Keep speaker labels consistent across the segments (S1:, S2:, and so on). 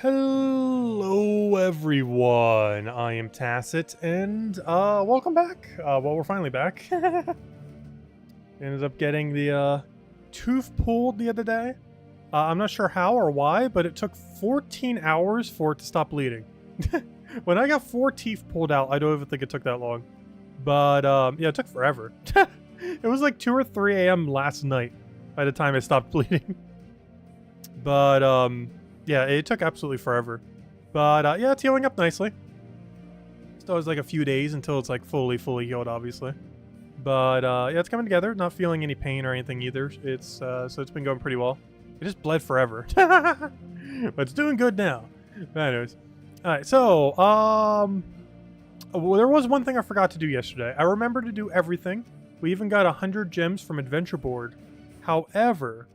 S1: Hello everyone, I am Tacit, and welcome back. Well, we're finally back. Ended up getting the tooth pulled the other day. I'm not sure how or why, but it took 14 hours for it to stop bleeding. When I got 4 teeth pulled out, I don't even think it took that long. But yeah, it took forever. It was like 2 or 3 a.m. last night by the time it stopped bleeding. But yeah, it took absolutely forever. But yeah, it's healing up nicely. Still has like a few days until it's like fully healed, obviously. But yeah, it's coming together. Not feeling any pain or anything either. It's so it's been going pretty well. It just bled forever, but it's doing good now. Anyways, all right. So well, there was one thing I forgot to do yesterday. I remembered to do everything. We even got 100 gems from Adventure Board. However,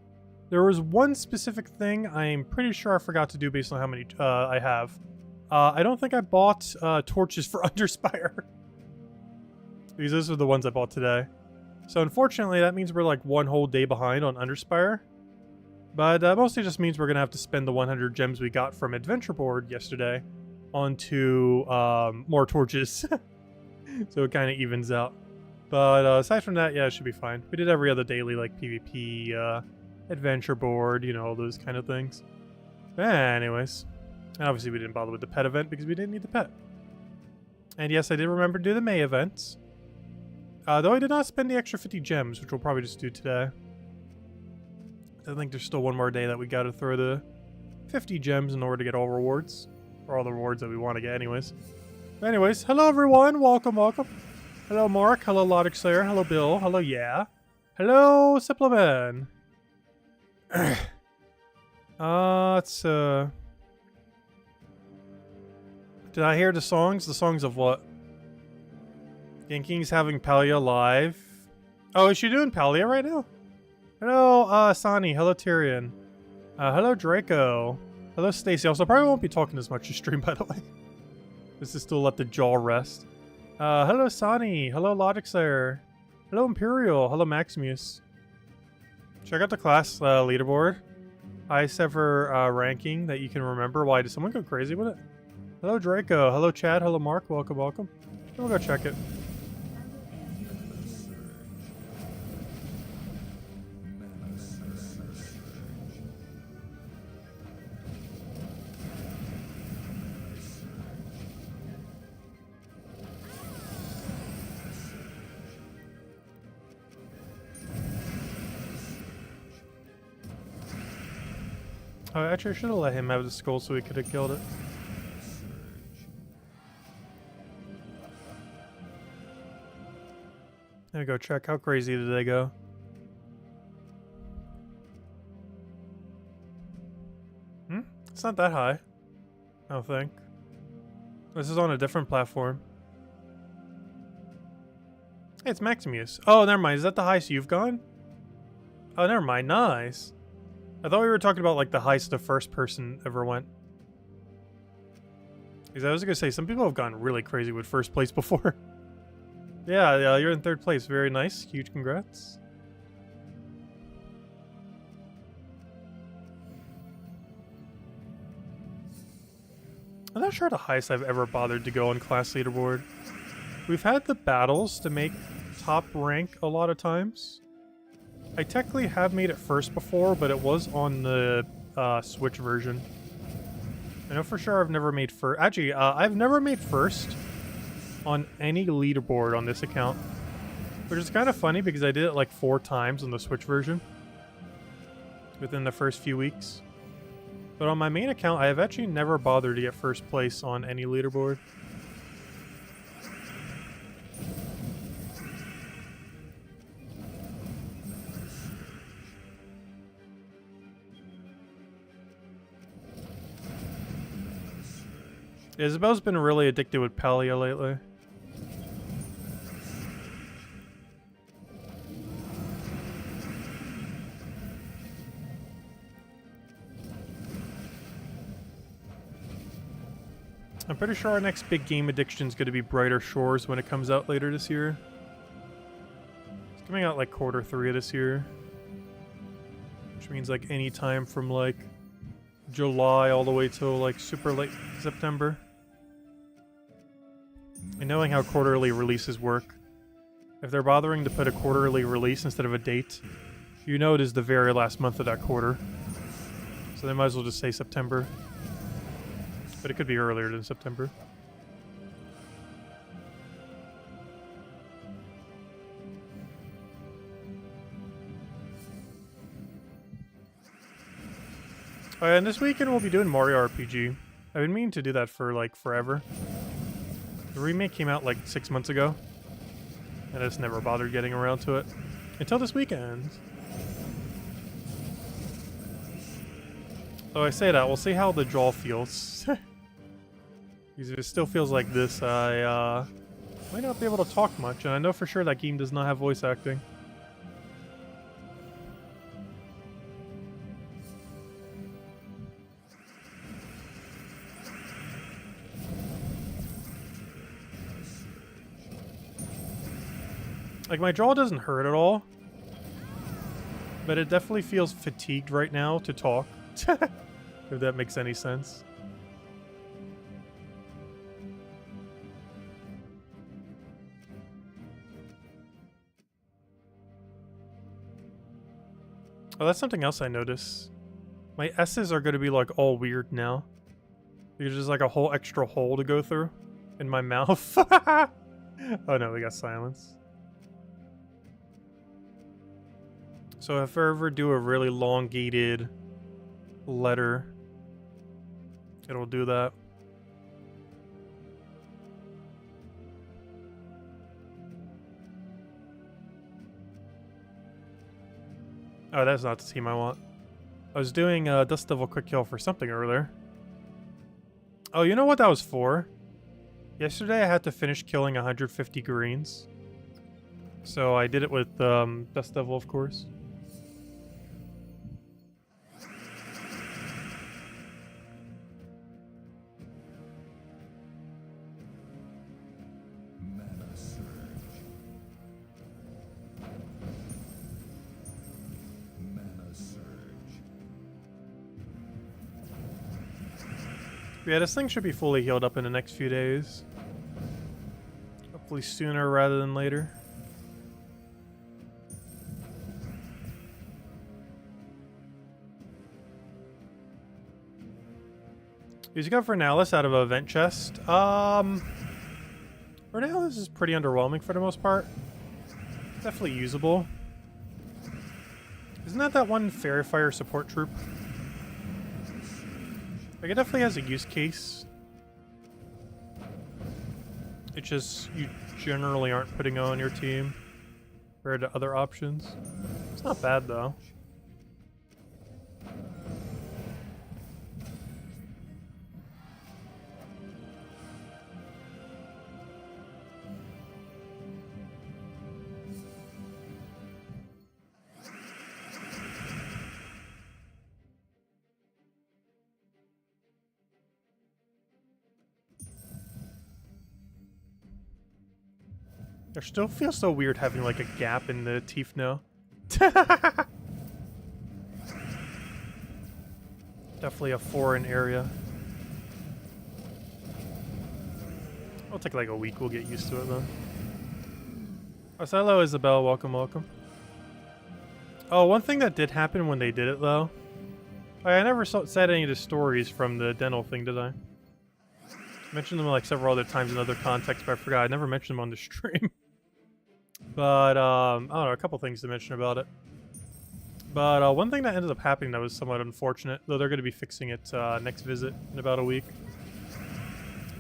S1: there was one specific thing I'm pretty sure I forgot to do based on how many I have. I don't think I bought torches for Underspire. Because those are the ones I bought today. So unfortunately, that means we're like one whole day behind on Underspire. But mostly just means we're going to have to spend the 100 gems we got from Adventure Board yesterday onto more torches. So it kind of evens out. But aside from that, yeah, it should be fine. We did every other daily like PvP, Adventure Board, you know, all those kind of things. Anyways, and obviously we didn't bother with the pet event because we didn't need the pet. And yes, I did remember to do the May event. Though I did not spend the extra 50 gems, which we'll probably just do today. I think there's still one more day that we gotta throw the 50 gems in order to get all rewards. Or all the rewards that we want to get anyways. But anyways, hello everyone, welcome. Hello Mark, hello Logic Slayer, hello Bill, hello Yeah. Hello Supplement. It's Did I hear the songs? The songs of what? Yanking's having Palia live. Oh, is she doing Palia right now? Hello, Sani. Hello, Tyrion. Hello, Draco. Hello, Stacy. Also, probably won't be talking as much to stream, by the way. This is still let the jaw rest. Hello, Sani. Hello, Logic Slayer. Hello, Imperial. Hello, Maximus. Check out the class leaderboard. Highest ever ranking that you can remember. Why, did someone go crazy with it? Hello, Draco. Hello, Chad. Hello, Mark. Welcome. We'll go check it. Oh, actually, I should have let him have the skull so he could have killed it. There we go, check. How crazy did they go? It's not that high. I don't think. This is on a different platform. Hey, it's Maximus. Oh, never mind. Is that the highest you've gone? Oh, never mind. Nice. I thought we were talking about like the highest the first person ever went. Because I was gonna say some people have gone really crazy with first place before. Yeah, you're in third place. Very nice. Huge congrats. I'm not sure the highest I've ever bothered to go on class leaderboard. We've had the battles to make top rank a lot of times. I technically have made it first before, but it was on the Switch version. I know for sure I've never made first. Actually, I've never made first on any leaderboard on this account. Which is kind of funny because I did it like 4 times on the Switch version within the first few weeks. But on my main account, I have actually never bothered to get first place on any leaderboard. Isabel's been really addicted with Palia lately. I'm pretty sure our next big game addiction is going to be Brighter Shores when it comes out later this year. It's coming out like Q3 of this year. Which means like any time from like July all the way till like super late September. And knowing how quarterly releases work, if they're bothering to put a quarterly release instead of a date, you know it is the very last month of that quarter. So they might as well just say September. But it could be earlier than September. Oh, and this weekend we'll be doing Mario RPG. I've been meaning to do that for like forever. The remake came out like 6 months ago. And I just never bothered getting around to it. Until this weekend. So I say that, we'll see how the draw feels. Because if it still feels like this, I might not be able to talk much. And I know for sure that game does not have voice acting. Like, my jaw doesn't hurt at all. But it definitely feels fatigued right now to talk. If that makes any sense. Oh, that's something else I noticed. My S's are going to be, like, all weird now. There's just, like, a whole extra hole to go through in my mouth. Oh, no, we got silence. So if I ever do a really elongated letter, it'll do that. Oh, that's not the team I want. I was doing Dust Devil Quick Kill for something earlier. Oh, you know what that was for? Yesterday I had to finish killing 150 greens. So I did it with Dust Devil, of course. Yeah, this thing should be fully healed up in the next few days. Hopefully sooner rather than later. He's got Vernalis out of a vent chest. Vernalis is pretty underwhelming for the most part. Definitely usable. Isn't that one Fairy Fire support troop? Like, it definitely has a use case. It's just you generally aren't putting on your team compared to other options. It's not bad though. It still feels so weird having like a gap in the teeth now. Definitely a foreign area. It'll take like a week, we'll get used to it though. Oh, so hello Isabel, welcome, welcome. Oh, one thing that did happen when they did it though. I never said any of the stories from the dental thing, did I? I mentioned them like several other times in other contexts, but I forgot. I never mentioned them on the stream. But, I don't know, a couple things to mention about it. But one thing that ended up happening that was somewhat unfortunate, though they're going to be fixing it next visit in about a week.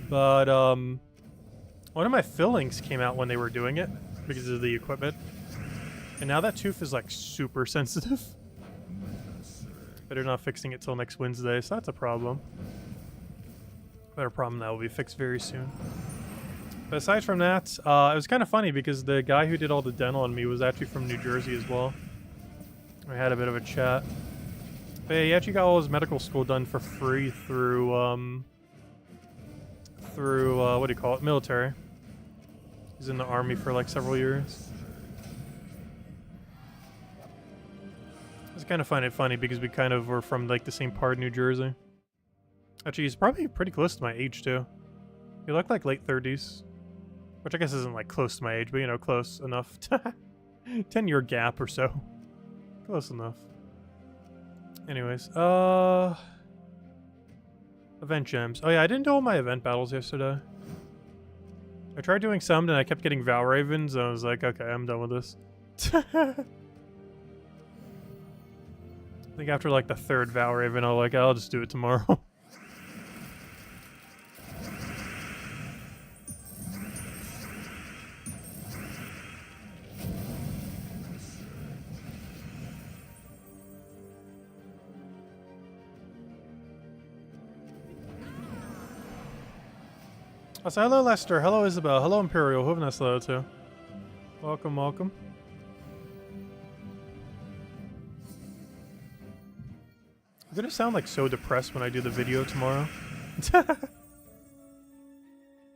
S1: But one of my fillings came out when they were doing it because of the equipment. And now that tooth is like super sensitive. But they're not fixing it till next Wednesday, so that's a problem. But a problem that will be fixed very soon. But aside from that, it was kind of funny because the guy who did all the dental on me was actually from New Jersey as well. We had a bit of a chat. But yeah, he actually got all his medical school done for free through, what do you call it? Military. He's in the army for like several years. It's kind of funny because we kind of were from like the same part of New Jersey. Actually, he's probably pretty close to my age, too. He looked like late 30s. Which I guess isn't, like, close to my age, but, you know, close enough. 10-year gap or so. Close enough. Anyways, event gems. Oh, yeah, I didn't do all my event battles yesterday. I tried doing some, and I kept getting Val Ravens, and I was like, okay, I'm done with this. I think after, like, the third Val Raven, I'll just do it tomorrow. So hello Lester, hello Isabel, hello Imperial, hope that's hello too. Welcome, welcome. I'm gonna sound like so depressed when I do the video tomorrow.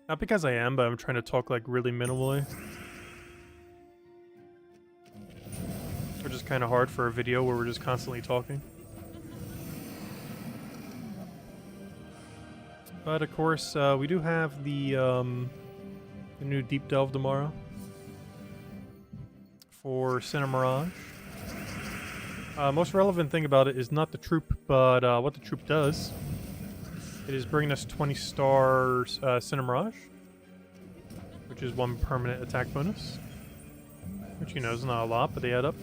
S1: Not because I am, but I'm trying to talk like really minimally. Which is kind of hard for a video where we're just constantly talking. But of course, we do have the new Deep Delve tomorrow for Cinemirage. Most relevant thing about it is not the troop, but what the troop does. It is bringing us 20 stars Cinemirage, which is 1 permanent attack bonus. Which, you know, is not a lot, but they add up.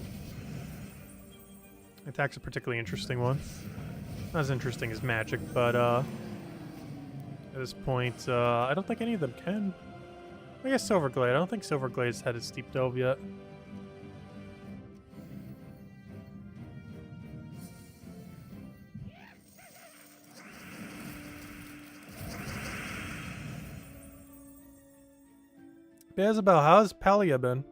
S1: Attack's a particularly interesting one. Not as interesting as magic, but at this point, I don't think any of them can. I guess Silverglade. I don't think Silverglade's had its Deep Delve yet. Isabel, how's Palia been?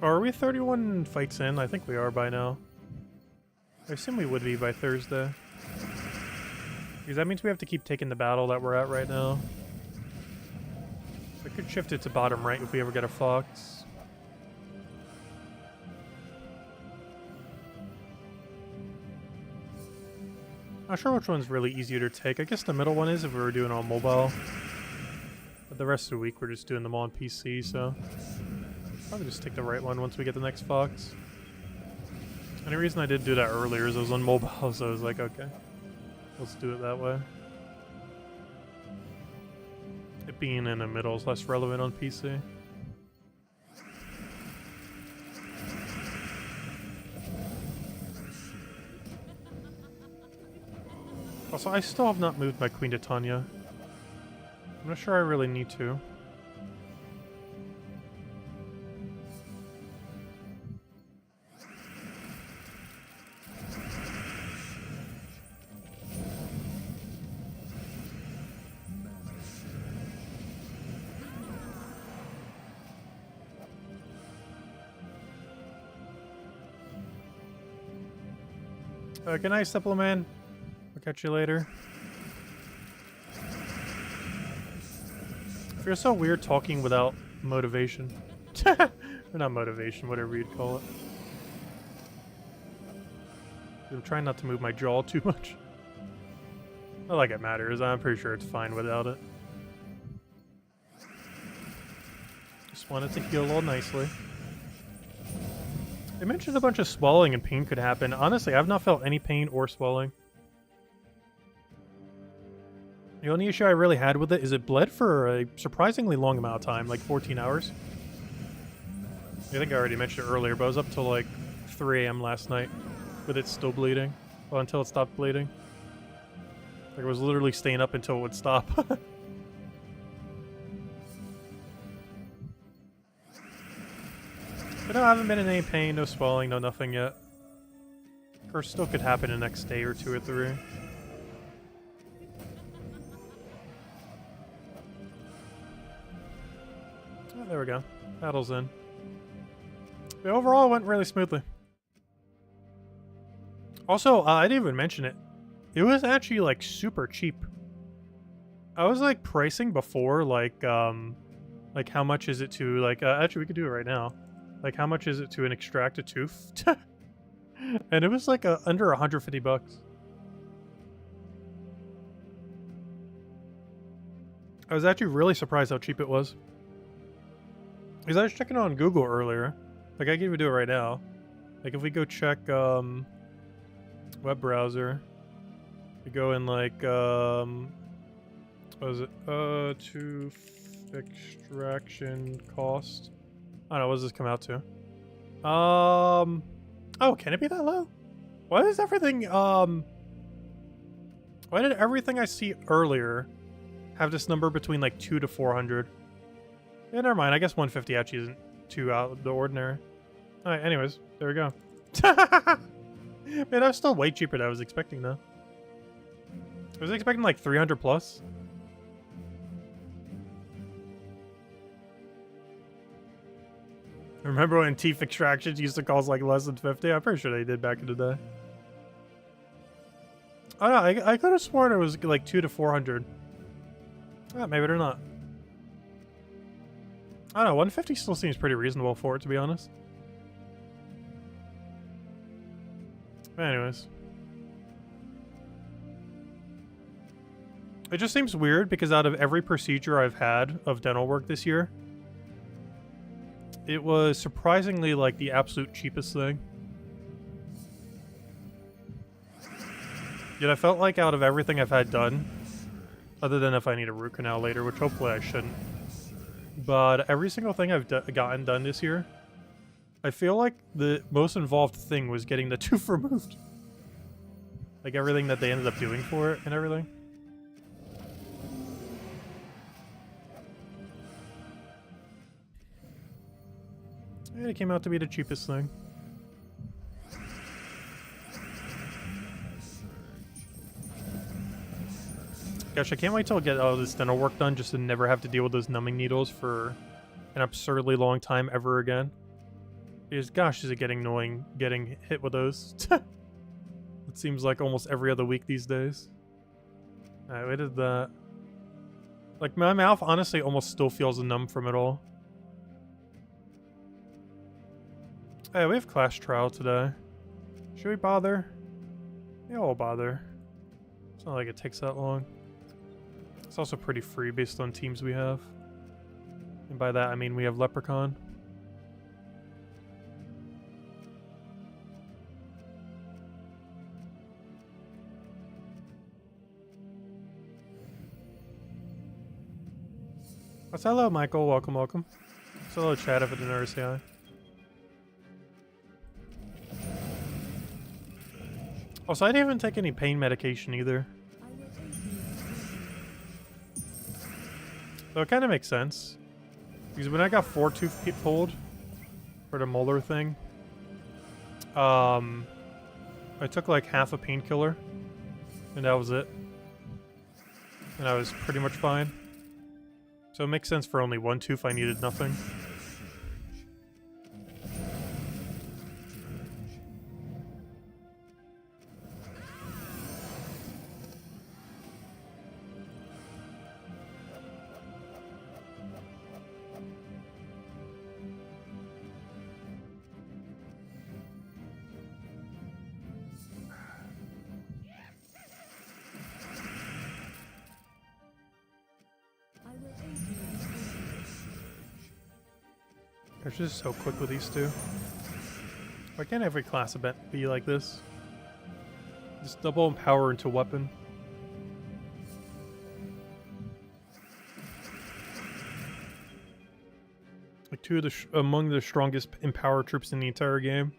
S1: Are we 31 fights in? I think we are by now. I assume we would be by Thursday. Because that means we have to keep taking the battle that we're at right now. We could shift it to bottom right if we ever get a Fox. Not sure which one's really easier to take. I guess the middle one is if we were doing it on mobile. But the rest of the week we're just doing them on PC, so... Probably just take the right one once we get the next Fox. Any reason I did do that earlier is I was on mobile, so I was like, okay. Let's do it that way. It being in the middle is less relevant on PC. Also, I still have not moved my Queen to Tanya. I'm not sure I really need to. Good night, Suppleman. I'll catch you later. I feel so weird talking without motivation. Or not motivation, whatever you'd call it. I'm trying not to move my jaw too much. Not like it matters. I'm pretty sure it's fine without it. Just wanted to heal all nicely. They mentioned a bunch of swelling and pain could happen. Honestly, I've not felt any pain or swelling. The only issue I really had with it is it bled for a surprisingly long amount of time, like 14 hours. I think I already mentioned it earlier, but I was up till like 3 AM last night with it still bleeding. Well, until it stopped bleeding. Like I was literally staying up until it would stop. But no, I haven't been in any pain, no swelling, no nothing yet. Of course, still could happen the next day or 2 or 3. Oh, there we go. Battle's in. But overall, it went really smoothly. Also, I didn't even mention it. It was actually, like, super cheap. I was like pricing before, like how much is it to like actually we could do it right now. Like how much is it to extract a tooth? And it was like under 150 bucks. I was actually really surprised how cheap it was. Because I was checking on Google earlier. Like I can even do it right now. Like if we go check web browser, we go in like what is it? Tooth extraction cost. I don't know, what does this come out to? Oh, can it be that low? Why is everything why did everything I see earlier have this number between like 2 to 400? Yeah, never mind. I guess 150 actually isn't too out of the ordinary. Alright, anyways, there we go. Man, that was still way cheaper than I was expecting, though. I was expecting like 300 plus. Remember when teeth extractions used to cost like less than 50? I'm pretty sure they did back in the day. I don't know, I could have sworn it was like 2 to 400. Maybe they're not. I don't know, 150 still seems pretty reasonable for it, to be honest. But anyways. It just seems weird because out of every procedure I've had of dental work this year, it was surprisingly like the absolute cheapest thing. Yet I felt like out of everything I've had done, other than if I need a root canal later, which hopefully I shouldn't, but every single thing I've gotten done this year, I feel like the most involved thing was getting the tooth removed. Like everything that they ended up doing for it and everything. And it came out to be the cheapest thing. Gosh, I can't wait till I get all this dental work done just to never have to deal with those numbing needles for an absurdly long time ever again. Because gosh, is it getting annoying getting hit with those. It seems like almost every other week these days. Alright, we did that. Like, my mouth honestly almost still feels numb from it all. Hey, we have class trial today. Should we bother? Yeah, we'll bother. It's not like it takes that long. It's also pretty free based on teams we have. And by that I mean we have Leprechaun. What's hello, Michael? Welcome, welcome. Say hello, chat if it didn't already say hi. Also, I didn't even take any pain medication either. So it kind of makes sense. Because when I got 4 tooth pulled for the molar thing, I took like half a painkiller, and that was it. And I was pretty much fine. So it makes sense for only 1 tooth I needed nothing. They're just so quick with these two. Why can't every class event be like this? Just double empower into weapon. Like 2 of the among the strongest empower troops in the entire game.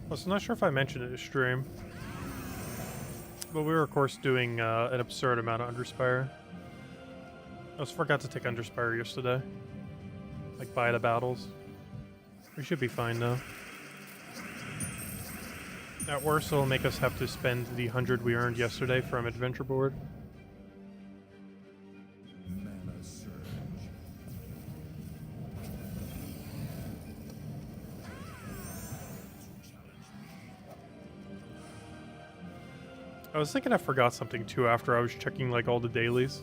S1: I was not sure if I mentioned it in stream, but we were of course doing an absurd amount of Underspire. I just forgot to take Underspire yesterday. Like, buy the battles. We should be fine though. At worst, it'll make us have to spend the 100 we earned yesterday from Adventure Board. I was thinking I forgot something too after I was checking like all the dailies.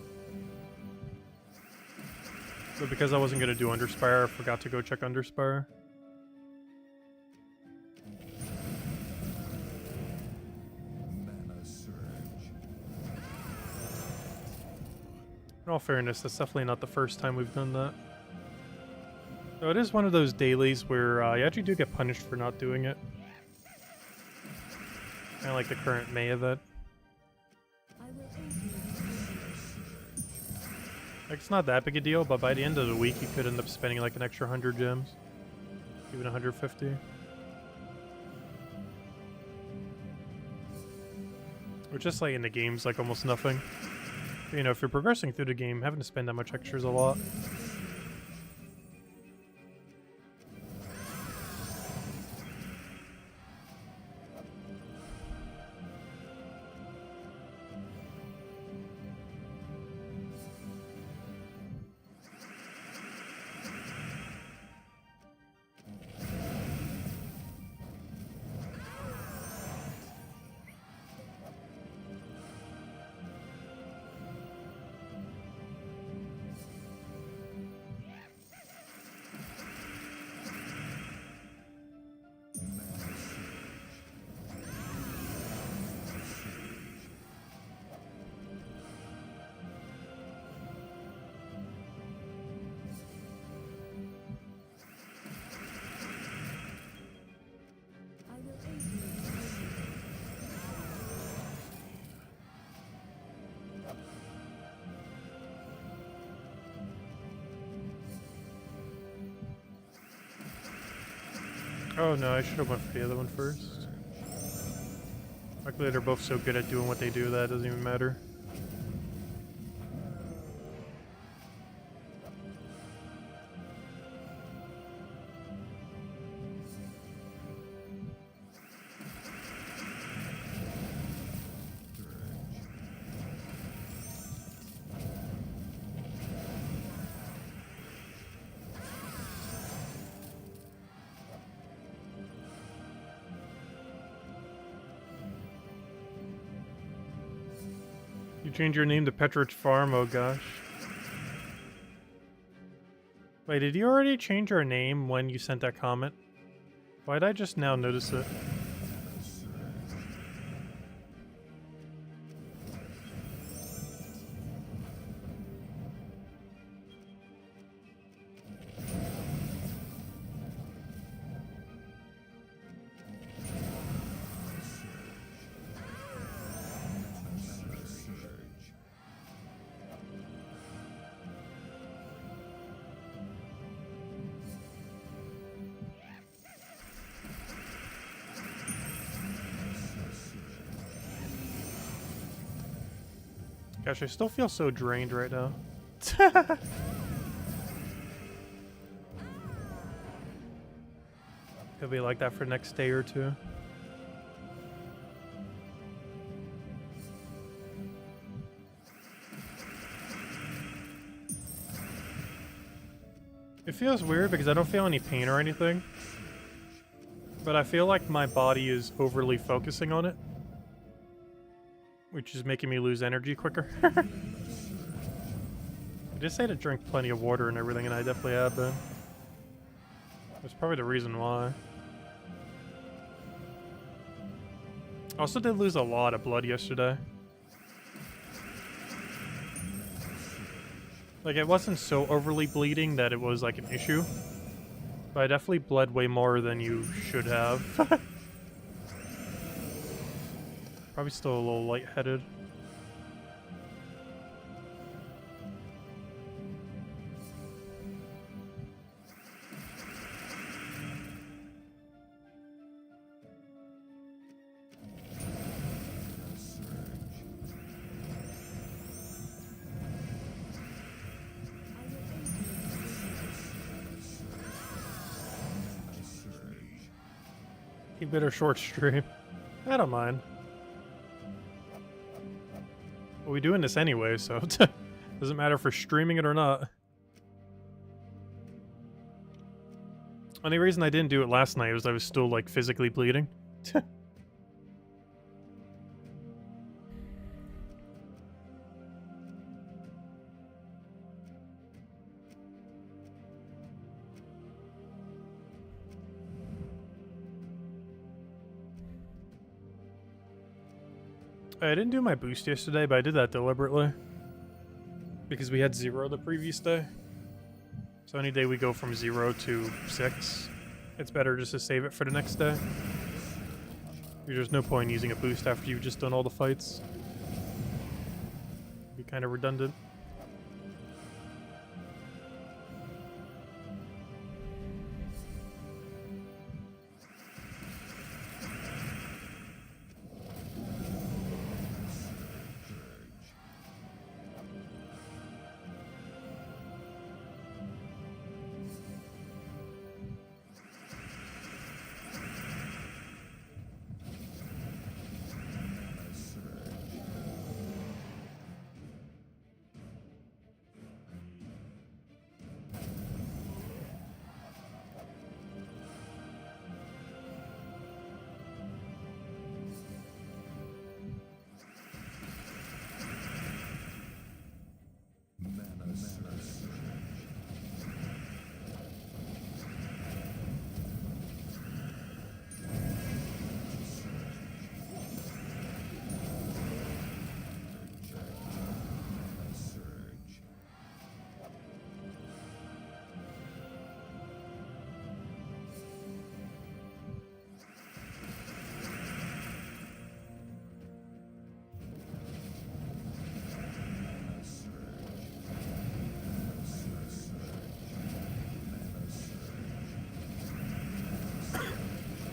S1: But because I wasn't going to do Underspire, I forgot to go check Underspire. In all fairness, that's definitely not the first time we've done that. So it is one of those dailies where you actually do get punished for not doing it. Kind of like the current May event. Like, it's not that big a deal, but by the end of the week, you could end up spending like an extra 100 gems. Even 150. Which just like in the game's like almost nothing. But, you know, if you're progressing through the game, having to spend that much extra is a lot. Oh no, I should have went for the other one first. Luckily they're both so good at doing what they do that it doesn't even matter. You change your name to Petridge Farm, oh gosh. Wait, did you already change your name when you sent that comment? Why'd I just now notice it? Gosh, I still feel so drained right now. Could be like that for the next day or two. It feels weird because I don't feel any pain or anything. But I feel like my body is overly focusing on it. Which is making me lose energy quicker. I just say to drink plenty of water and everything, and I definitely have been. That's probably the reason why. I also did lose a lot of blood yesterday. Like, it wasn't so overly bleeding that it was like an issue. But I definitely bled way more than you should have. Probably still a little lightheaded. Keep it a short stream. I don't mind. Well, we're doing this anyway, so it doesn't matter if we're streaming it or not. Only reason I didn't do it last night was I was still, like, physically bleeding. I didn't do my boost yesterday, but I did that deliberately. Because we had 0 the previous day. So any day we go from 0 to 6, it's better just to save it for the next day. There's no point in using a boost after you've just done all the fights. It'd be kind of redundant.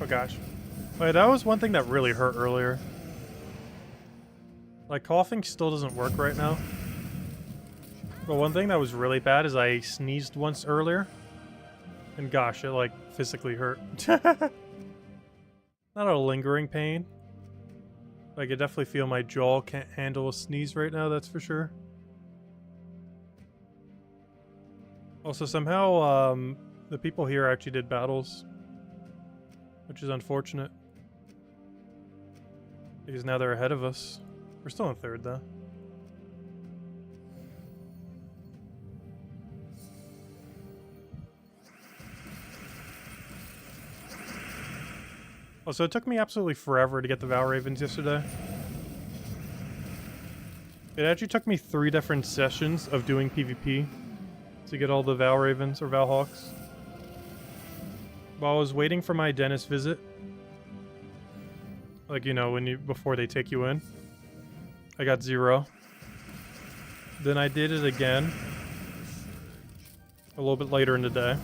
S1: Oh gosh. Wait, that was one thing that really hurt earlier. Like, coughing still doesn't work right now. But one thing that was really bad is I sneezed once earlier. And gosh, it like physically hurt. Not a lingering pain. I could definitely feel my jaw can't handle a sneeze right now, that's for sure. Also, somehow, the people here actually did battles. Which is unfortunate. Because now they're ahead of us. We're still in third, though. Oh, so it took me absolutely forever to get the Val Ravens yesterday. It actually took me 3 different sessions of doing PvP to get all the Val Ravens or Val Hawks. While I was waiting for my dentist visit, like, you know, before they take you in, I got 0. Then I did it again a little bit later in the day.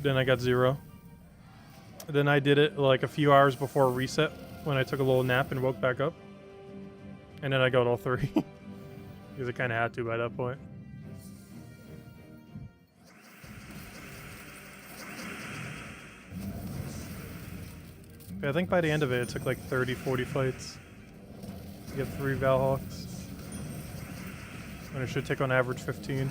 S1: Then I got 0. Then I did it like a few hours before reset when I took a little nap and woke back up. And then I got all 3. Because I kind of had to by that point. I think by the end of it, it took like 30, 40 fights to get 3 Val Hawks. And it should take on average 15.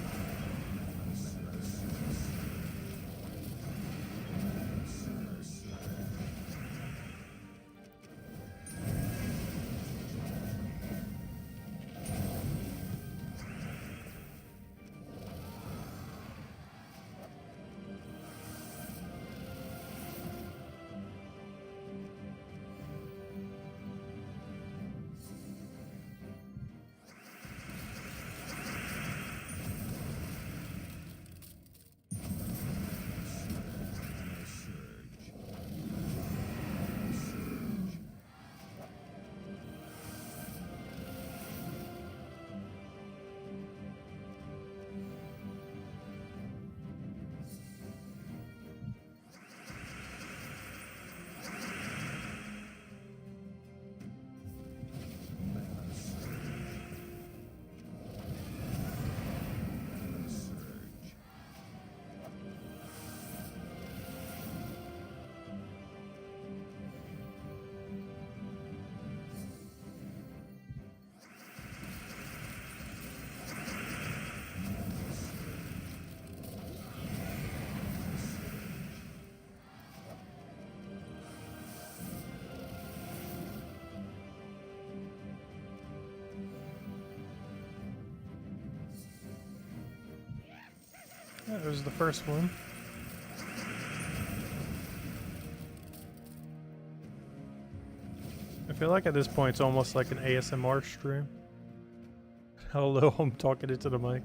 S1: That was the first one. I feel like at this point it's almost like an ASMR stream. How low I'm talking into the mic.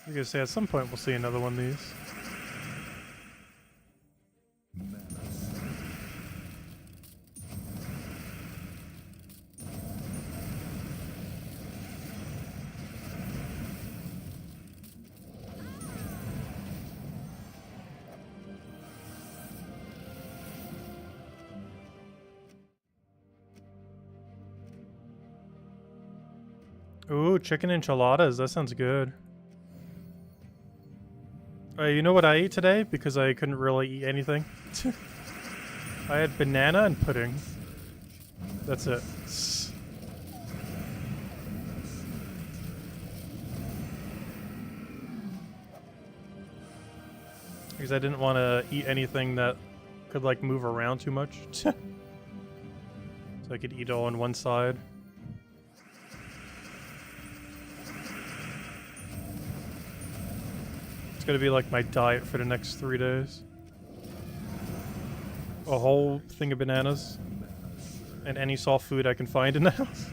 S1: I was gonna say at some point we'll see another one of these. Ooh, chicken enchiladas. That sounds good. You know what I ate today? Because I couldn't really eat anything. I had banana and pudding. That's it. Because I didn't want to eat anything that could like move around too much. So I could eat all on one side. It's gonna be like my diet for the next 3 days. A whole thing of bananas. And any soft food I can find in the house.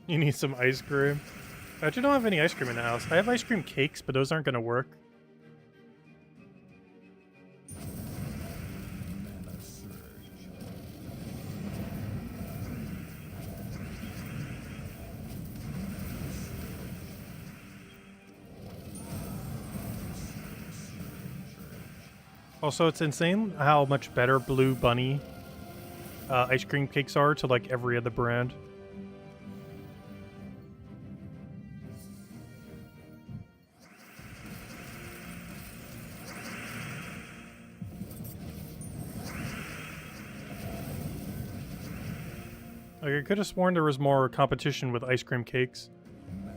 S1: You need some ice cream. I actually don't have any ice cream in the house. I have ice cream cakes, but those aren't gonna work. Also, it's insane how much better Blue Bunny ice cream cakes are to like every other brand. Like, I could have sworn there was more competition with ice cream cakes.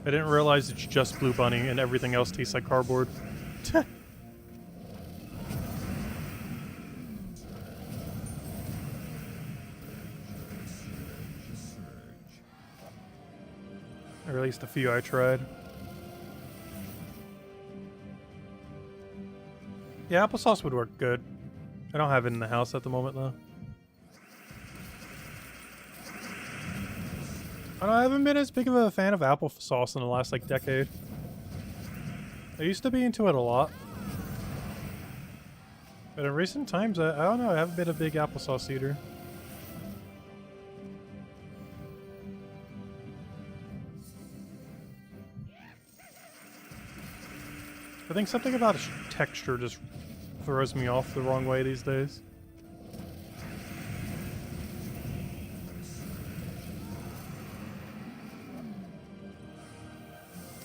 S1: I didn't realize it's just Blue Bunny and everything else tastes like cardboard. Or at least a few I tried. Yeah, applesauce would work good. I don't have it in the house at the moment, though. I haven't been as big of a fan of applesauce in the last, like, decade. I used to be into it a lot. But in recent times, I don't know, I haven't been a big applesauce eater. I think something about its texture just throws me off the wrong way these days.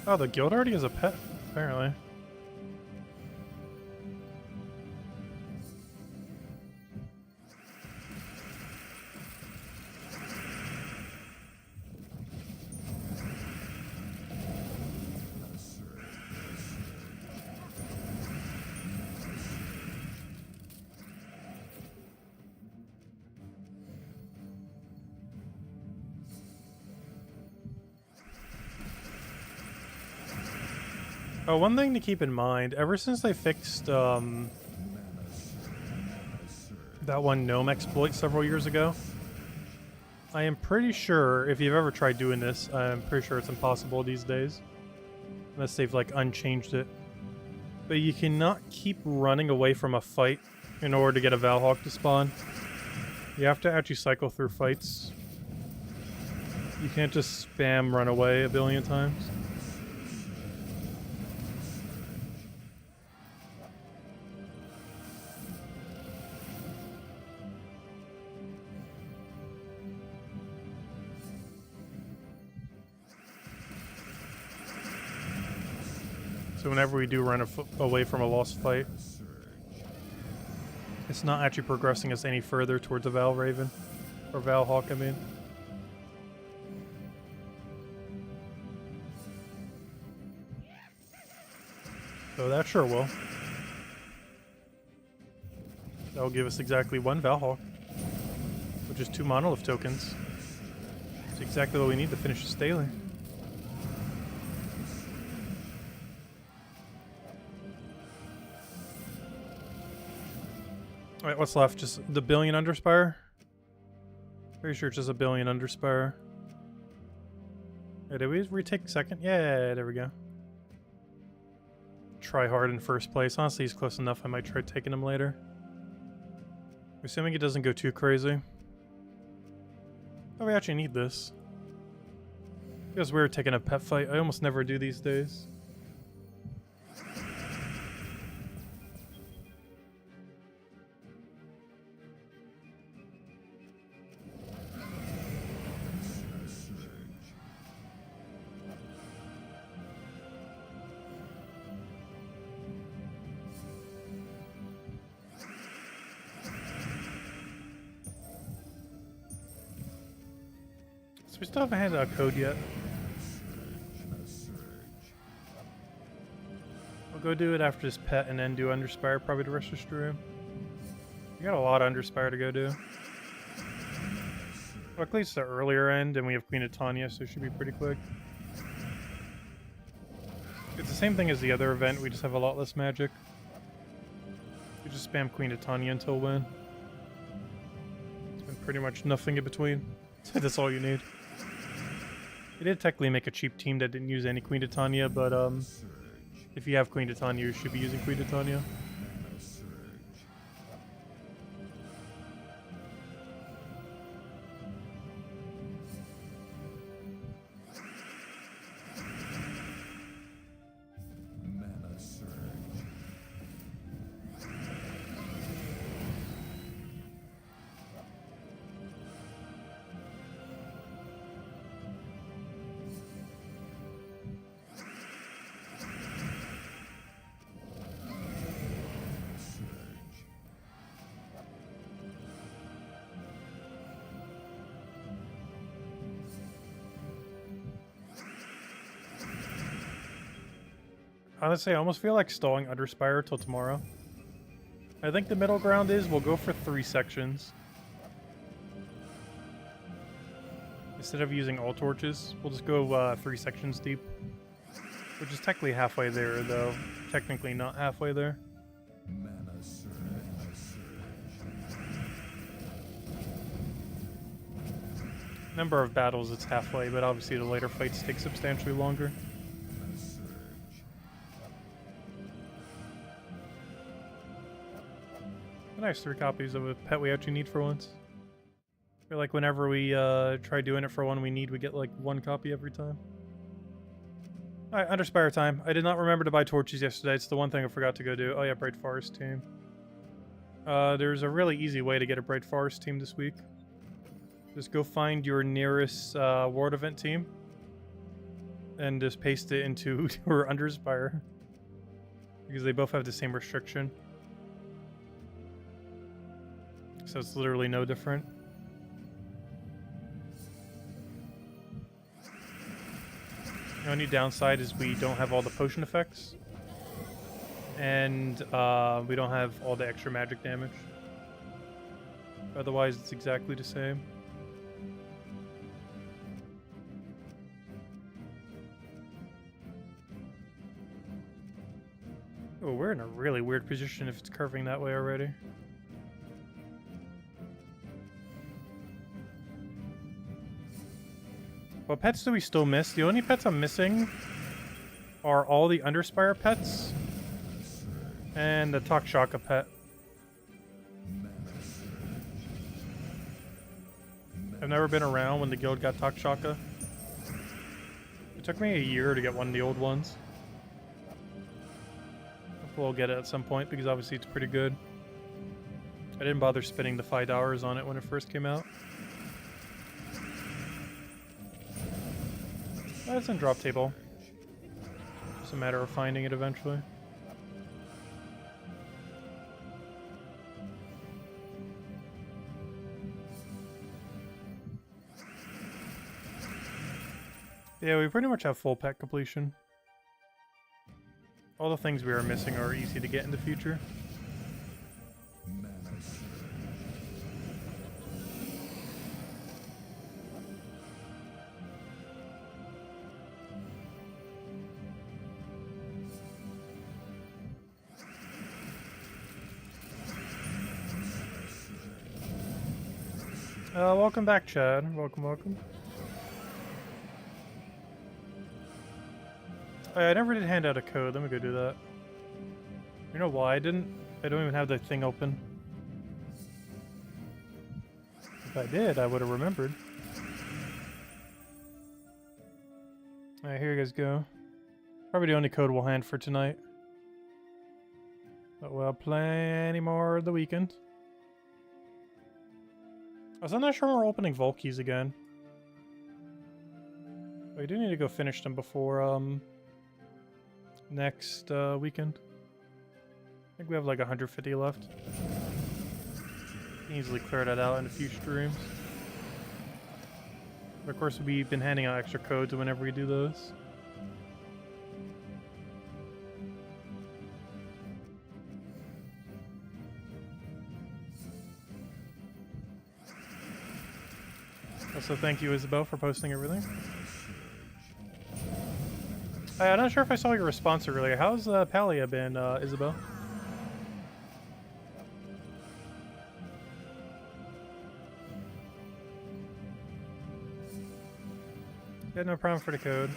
S1: Oh, the guild already has a pet, apparently. Oh, one thing to keep in mind, ever since they fixed that one gnome exploit several years ago, I am pretty sure, if you've ever tried doing this, I'm pretty sure it's impossible these days. Unless they've, like, unchanged it. But you cannot keep running away from a fight in order to get a Valhawk to spawn. You have to actually cycle through fights. You can't just spam run away a billion times. So whenever we do run away from a lost fight, it's not actually progressing us any further towards a Val Raven. Or Valhawk, I mean. So that sure will. That will give us exactly one Valhawk, which is 2 monolith tokens. It's exactly what we need to finish this daily. Alright, what's left? Just the billion Underspire? Pretty sure it's just a billion Underspire. Hey, did we retake second? Yeah, there we go. Try hard in first place. Honestly, he's close enough. I might try taking him later. Assuming it doesn't go too crazy. Oh, we actually need this. It was weird taking a pet fight. I almost never do these days. We still haven't had a code yet. We'll go do it after this pet and then do Underspire probably the rest of the stream. We got a lot of Underspire to go do. Luckily it's the earlier end and we have Queen of Tanya, so it should be pretty quick. It's the same thing as the other event, we just have a lot less magic. We just spam Queen of Tanya until win. It's been pretty much nothing in between. That's all you need. They did technically make a cheap team that didn't use any Queen Titania, but if you have Queen Titania, you should be using Queen Titania. Honestly, I almost feel like stalling Underspire till tomorrow. I think the middle ground is we'll go for 3 sections. Instead of using all torches, we'll just go 3 sections deep. Which is technically halfway there, though. Technically not halfway there. Number of battles, it's halfway, but obviously the later fights take substantially longer. Nice, 3 copies of a pet we actually need for once. I feel like whenever we try doing it for one we get like 1 copy every time. Alright, Underspire time. I did not remember to buy torches yesterday. It's the one thing I forgot to go do. Oh yeah, Bright Forest team. There's a really easy way to get a Bright Forest team this week. Just go find your nearest World Event team and just paste it into your Underspire. Because they both have the same restriction. So it's literally no different. The only downside is we don't have all the potion effects. And we don't have all the extra magic damage. Otherwise, it's exactly the same. Oh, we're in a really weird position if it's curving that way already. What pets do we still miss? The only pets I'm missing are all the Underspire pets and the Takshaka pet. I've never been around when the guild got Takshaka. It took me a year to get one of the old ones. We'll get it at some point because obviously it's pretty good. I didn't bother spending the $5 on it when it first came out. It's in drop table. It's a matter of finding it eventually. Yeah, we pretty much have full pet completion. All the things we are missing are easy to get in the future. Welcome back, Chad. Welcome, welcome. Oh, yeah, I never did hand out a code. Let me go do that. You know why I didn't? I don't even have the thing open. If I did, I would have remembered. Alright, here you guys go. Probably the only code we'll hand for tonight. But we'll have plenty more of the weekend. I was not sure we're opening Vault keys again. We do need to go finish them before next weekend. I think we have like 150 left. Can easily clear that out in a few streams. But of course, we've been handing out extra codes whenever we do those. Also, thank you, Isabel, for posting everything. I'm not sure if I saw your response earlier. How's Palia been, Isabel? Yeah, no problem for the code.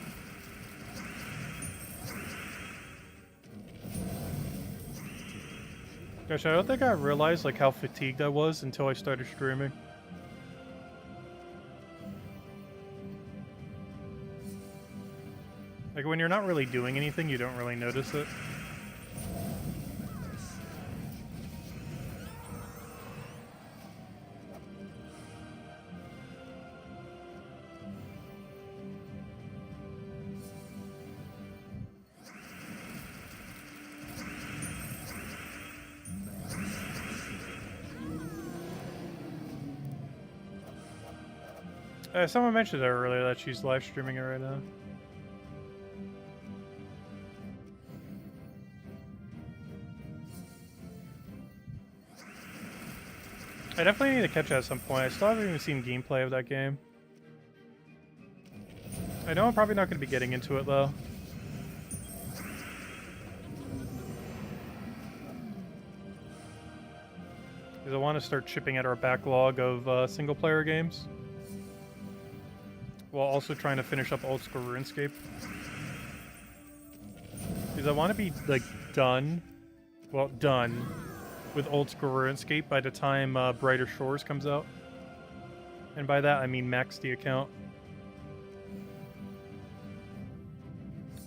S1: Gosh, I don't think I realized like how fatigued I was until I started streaming. Like, when you're not really doing anything, you don't really notice it. Someone mentioned it earlier that she's live streaming it right now. I definitely need to catch it at some point. I still haven't even seen gameplay of that game. I know I'm probably not going to be getting into it, though. Because I want to start chipping at our backlog of single-player games. While also trying to finish up old school RuneScape. Because I want to be, like, done with old school RuneScape by the time Brighter Shores comes out. And by that, I mean max the account.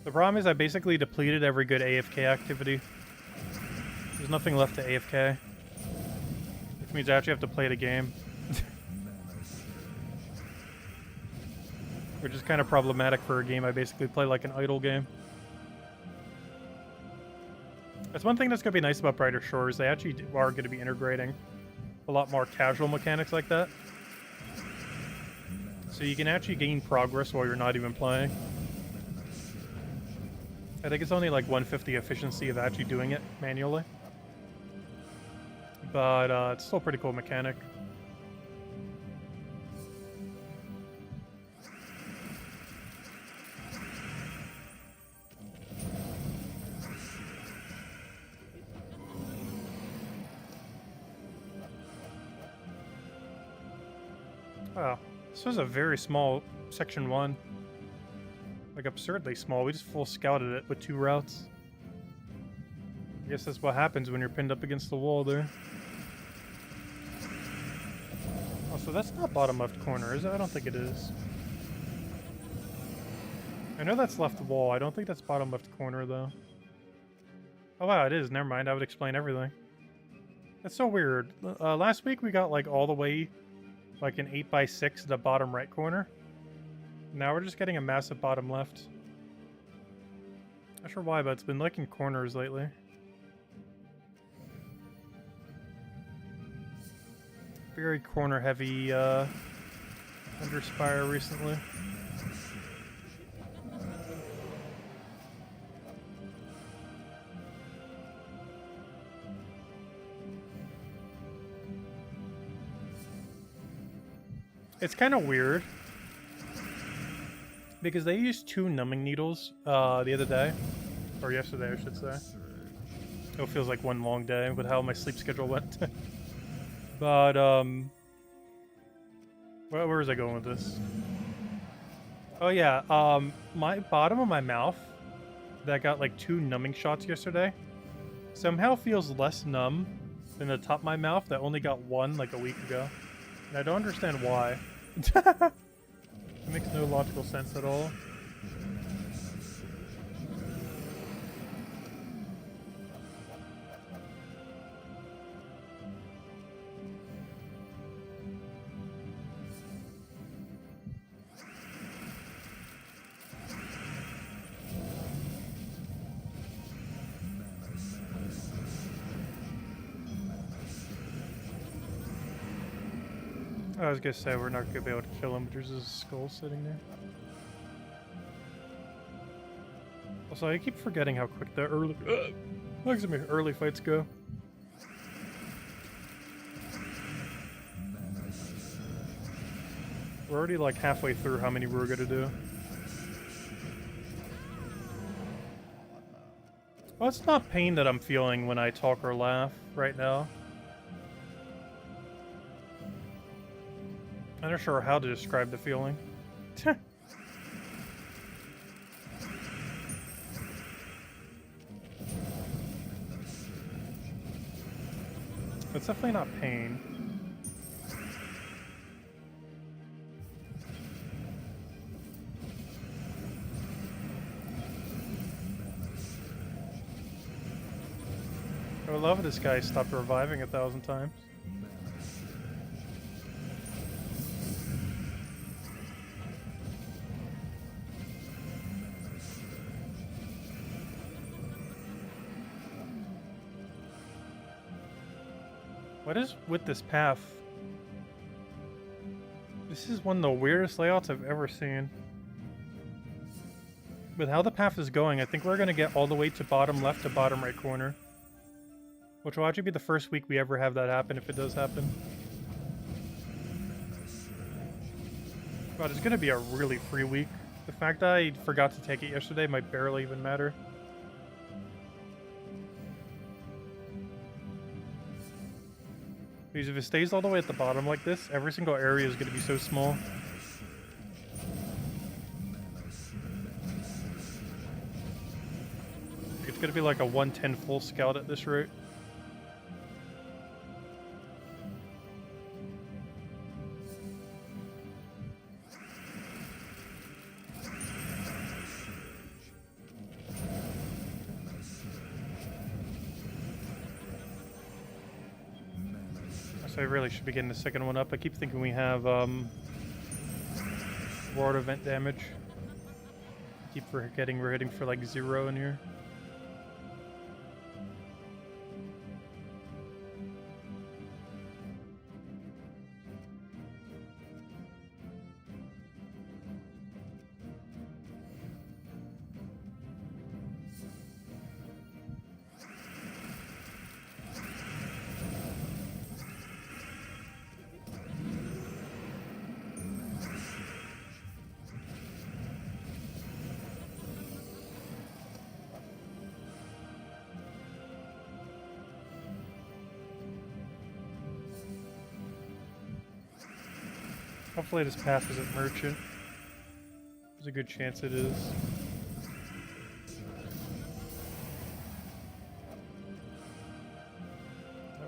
S1: The problem is I basically depleted every good AFK activity. There's nothing left to AFK. Which means I actually have to play the game. Which is kind of problematic for a game I basically play like an idle game. That's one thing that's going to be nice about Brighter Shores. They actually are going to be integrating a lot more casual mechanics like that. So you can actually gain progress while you're not even playing. I think it's only like 150 efficiency of actually doing it manually. But it's still a pretty cool mechanic. Wow, this was a very small section 1. Like, absurdly small. We just full scouted it with 2 routes. I guess that's what happens when you're pinned up against the wall there. Oh, so that's not bottom left corner, is it? I don't think it is. I know that's left wall. I don't think that's bottom left corner, though. Oh, wow, it is. Never mind. I would explain everything. That's so weird. Last week we got, like, all the way, like, an 8x6 to the bottom right corner. Now we're just getting a massive bottom left. Not sure why, but it's been liking corners lately. Very corner heavy Underspire recently. It's kind of weird because they used 2 numbing needles the other day, or yesterday I should say. It feels like one long day with how my sleep schedule went. But where was I going with this? Oh yeah, my bottom of my mouth that got like 2 numbing shots yesterday somehow feels less numb than the top of my mouth that only got 1 like a week ago. And I don't understand why. It makes no logical sense at all. I was gonna say we're not gonna be able to kill him, but there's a skull sitting there. Also, I keep forgetting how quick the early fights go. We're already like halfway through how many we're gonna do. Well, it's not pain that I'm feeling when I talk or laugh right now. I'm not sure how to describe the feeling. It's definitely not pain. I would love if this guy stopped reviving 1,000 times. What is with this path? This is one of the weirdest layouts I've ever seen. With how the path is going, I think we're going to get all the way to bottom left to bottom right corner. Which will actually be the first week we ever have that happen, if it does happen. God, it's going to be a really free week. The fact that I forgot to take it yesterday might barely even matter. Because if it stays all the way at the bottom like this, every single area is going to be so small. It's going to be like a 110 full scout at this rate. So I really should be getting the second one up. I keep thinking we have ward event damage. I keep forgetting we're hitting for like 0 in here. Hopefully this path isn't merchant. There's a good chance it is.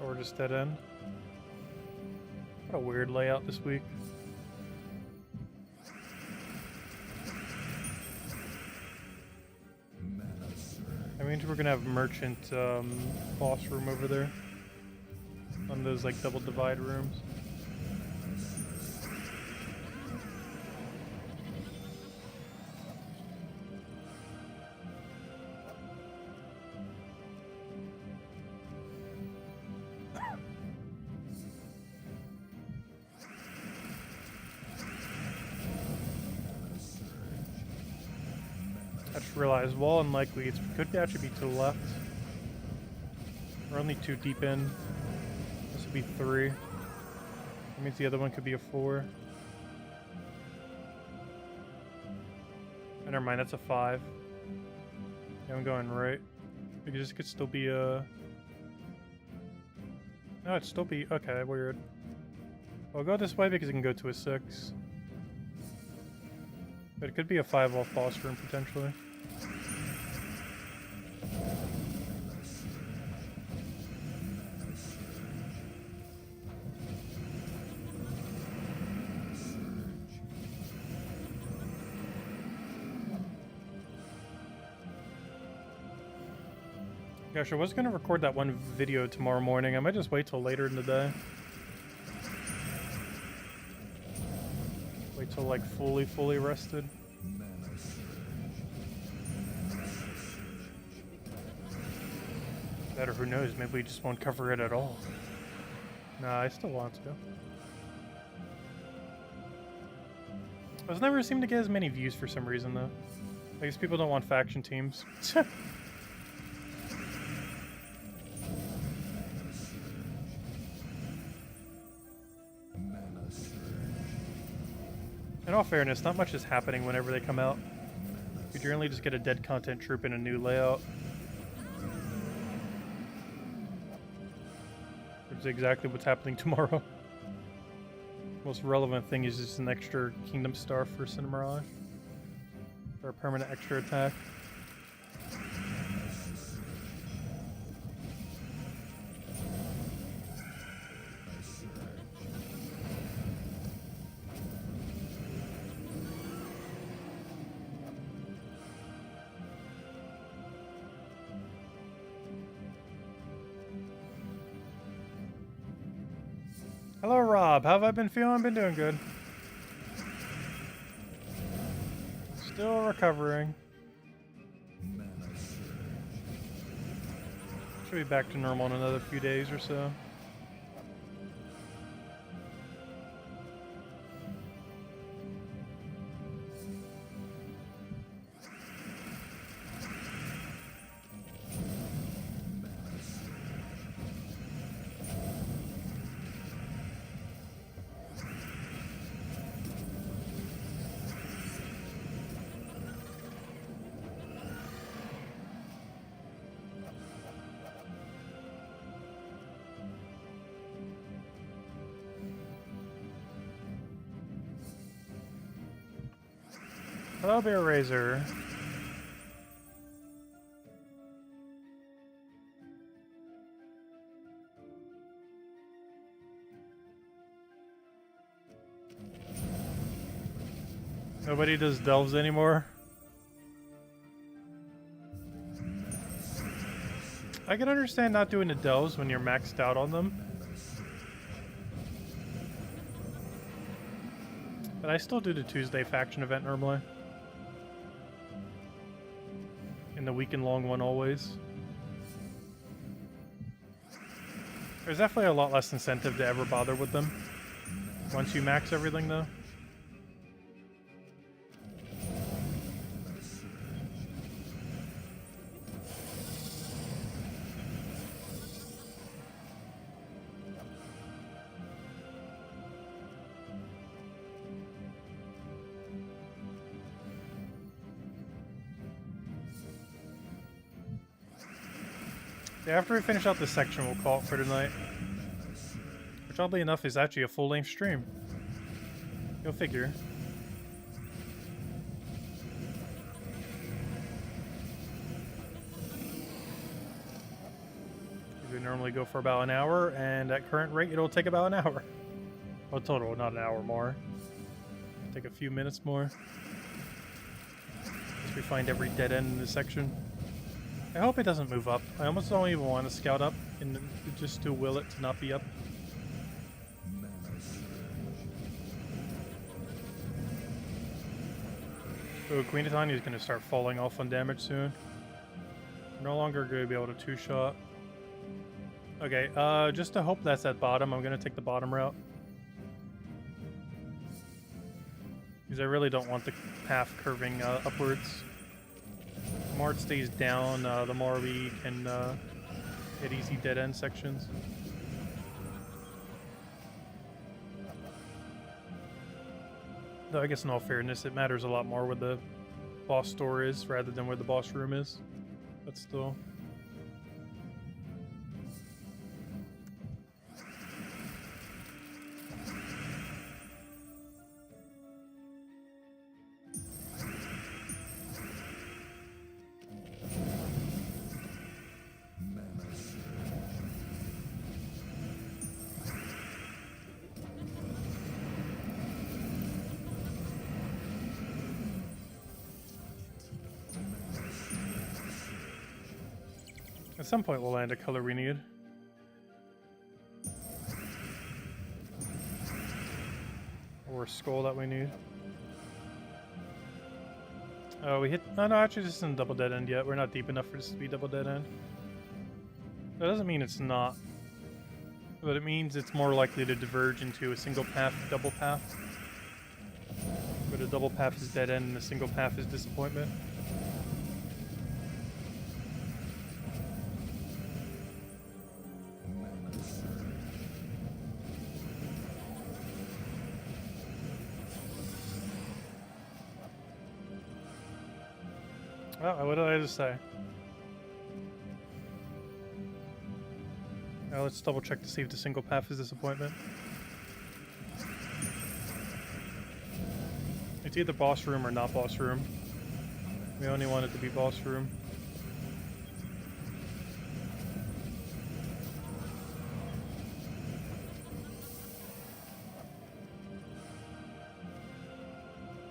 S1: Or just dead end. What a weird layout this week. I mean, we're gonna have merchant boss room over there. On those like double divide rooms. I just realized wall unlikely. It could actually be to the left. We're only 2 deep in. This would be 3. That means the other one could be a 4. Oh, never mind, that's a 5. Yeah, I'm going right. Because this could still be a... No, it'd still be... Okay, weird. I'll go this way because it can go to a 6. But it could be a 5 off boss room, potentially. Gosh, I was going to record that one video tomorrow morning. I might just wait till later in the day. Wait till like fully rested. That or who knows, maybe we just won't cover it at all. Nah, I still want to. Those never seem to get as many views for some reason though. I guess people don't want faction teams. In all fairness, not much is happening whenever they come out. You generally just get a dead content troop in a new layout. Which is exactly what's happening tomorrow. Most relevant thing is just an extra Kingdom Star for Cinemirage. For a permanent extra attack. Hello, Rob. How have I been feeling? I've been doing good. Still recovering. Should be back to normal in another few days or so. Hello, Bear Razor. Nobody does delves anymore. I can understand not doing the delves when you're maxed out on them. But I still do the Tuesday faction event normally. And the weekend-long one always. There's definitely a lot less incentive to ever bother with them. Once you max everything, though. Yeah, after we finish out this section, we'll call it for tonight. Which, oddly enough, is actually a full-length stream. Go figure. We normally go for about an hour, and at current rate, it'll take about an hour. Well, total, not an hour more. Take a few minutes more. As we find every dead end in this section. I hope it doesn't move up. I almost don't even want to scout up, and just to will it to not be up. Oh, Queen of Tanya is going to start falling off on damage soon. No longer going to be able to two-shot. Okay, just to hope that's at bottom, I'm going to take the bottom route. Because I really don't want the path curving upwards. The more it stays down, the more we can hit easy dead-end sections. Though I guess in all fairness, it matters a lot more where the boss door is rather than where the boss room is. But still. At some point we'll land a color we need. Or a skull that we need. Oh, we hit... No, actually this isn't double dead end yet. We're not deep enough for this to be double dead end. That doesn't mean it's not. But it means it's more likely to diverge into a single path, double path. But a double path is dead end and a single path is disappointment. Oh, what did I just say? Now let's double check to see if the single path is disappointment. It's either boss room or not boss room. We only want it to be boss room.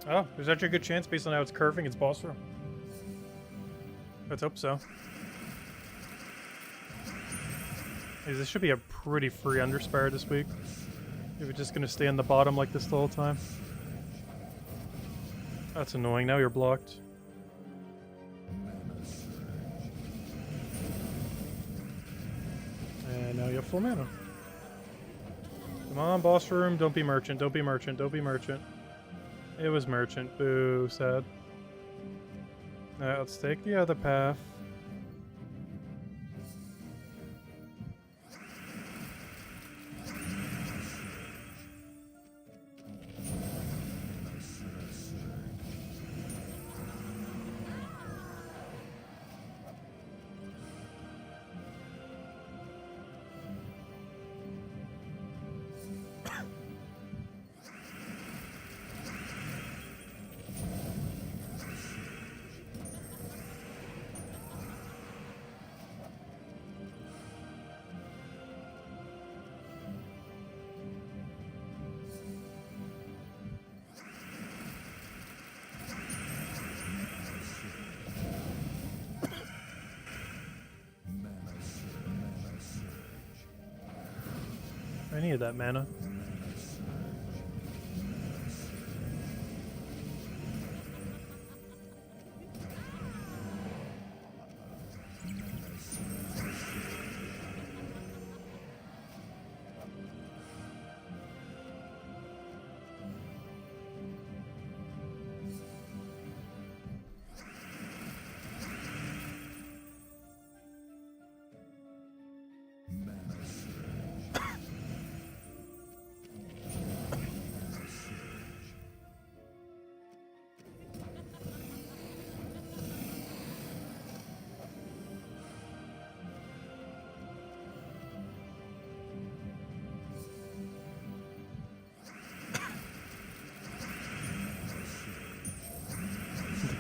S1: Oh, there's actually a good chance based on how it's curving, it's boss room. Let's hope so. This should be a pretty free Underspire this week. If we're just gonna stay on the bottom like this the whole time. That's annoying, now you're blocked. And now you have full mana. Come on, boss room, don't be merchant, don't be merchant, don't be merchant. It was merchant, boo, sad. Alright, let's take the other path. I needed that mana.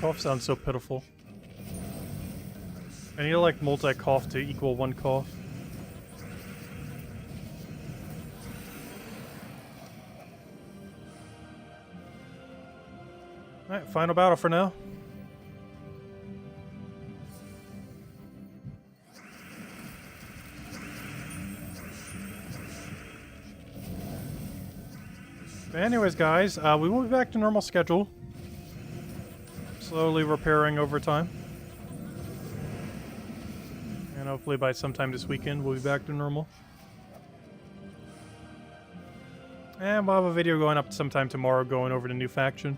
S1: Cough sounds so pitiful. I need to like multi-cough to equal one cough. Alright, final battle for now. But anyways, guys, we will be back to normal schedule. Slowly repairing over time. And hopefully by sometime this weekend, we'll be back to normal. And we'll have a video going up sometime tomorrow going over the new faction.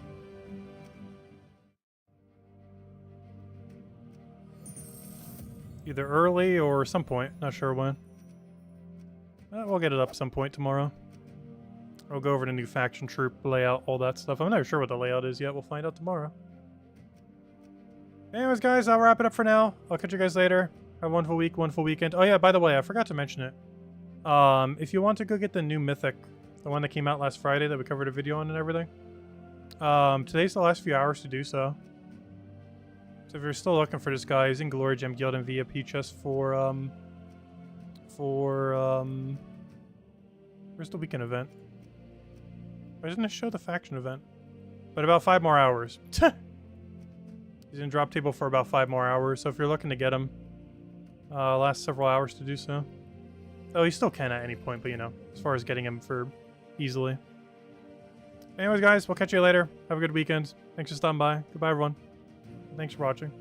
S1: Either early or some point, not sure when. We'll get it up some point tomorrow. We'll go over the new faction troop layout, all that stuff. I'm not sure what the layout is yet. We'll find out tomorrow. Anyways, guys, I'll wrap it up for now. I'll catch you guys later. Have a wonderful week, wonderful weekend. Oh yeah, by the way, I forgot to mention it. If you want to go get the new Mythic, the one that came out last Friday that we covered a video on and everything, today's the last few hours to do so. So if you're still looking for this guy, he's in Glory Gem Guild and VIP chest for where's the weekend event? Why doesn't it show the faction event? But about 5 more hours. He's in drop table for about 5 more hours, so if you're looking to get him, last several hours to do so. Oh, he still can at any point, but you know, as far as getting him for easily. Anyways, guys, we'll catch you later. Have a good weekend. Thanks for stopping by. Goodbye, everyone. Thanks for watching.